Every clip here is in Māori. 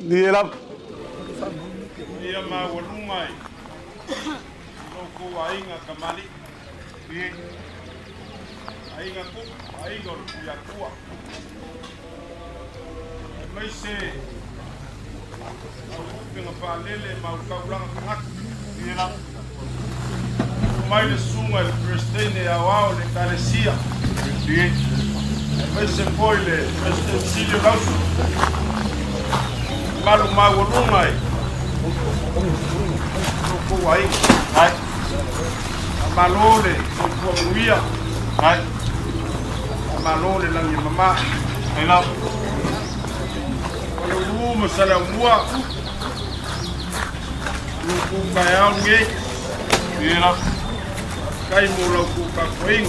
Ni la. Ia mawalumai. Loko ainga kamali. Ainga ku, ainga ya kuwa. Mai se. Au pinga palele mau kaulang hak. Ia mai le sunga le prestene awao le carecia. Mai se foi le prestencilio lausu. Malu mawalumai. Loko ainga. Ai. Malole, kuia. Ai. Malole langi mama. Ai la. Ole uma sala mua. Luku kaya nge. Ira. Kai mo luku ka koing.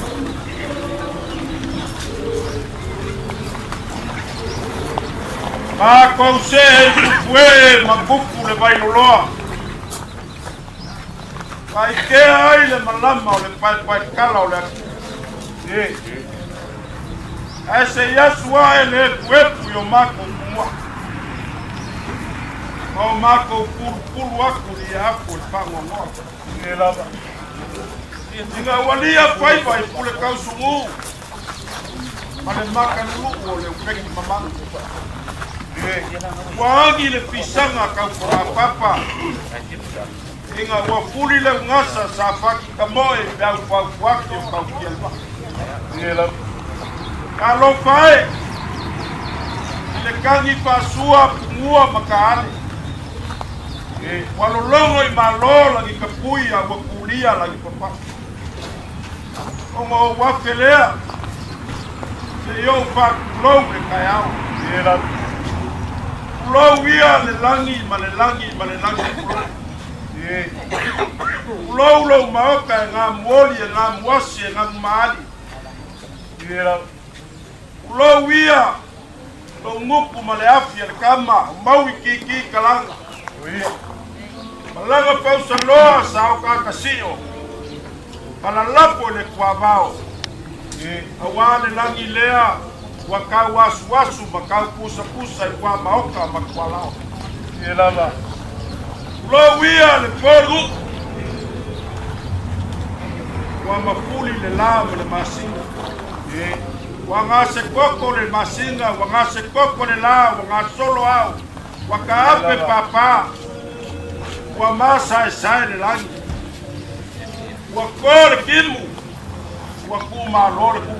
Ma conseil fue mabuku le bailoloa. Pai ke ai le malama o le pai kala o le ese yasua ele kuepu yo mako kumua o mako puru aku li aku e pango ngoa e lava tinga walia pai pule kausungu male maka luku o le upeki mamanga waagi le pisanga kau papa inga wafuli le ngasa sa faki kamoe bau pau wakio kau kielba. Ngela. Kalau fae le kangi pasua pungua makaani. Walolongo I malo lagi kapuia wakulia lagi papa. Omo wafelea. Se yo fa low le kayao. Ngela. Low ia le langi malelangi. Ulo maoka nga moli nga mwasi nga mali. Ulo wia lo ngupu male afya kama mawi kiki kalanga. Malanga pausa loa sao ka kasio. Palalapo le kwabao. Awale langi lea wakau wasu makau pusa kwa maoka makwalao. Yelala. Lo wia le foru wa mafuli le lama le masinga wa ngase koko le masinga wa ngase koko le la wa ngasolo au wa kaape papa wa masa sai le langi wa kore kimu wa kuma lore ku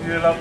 yela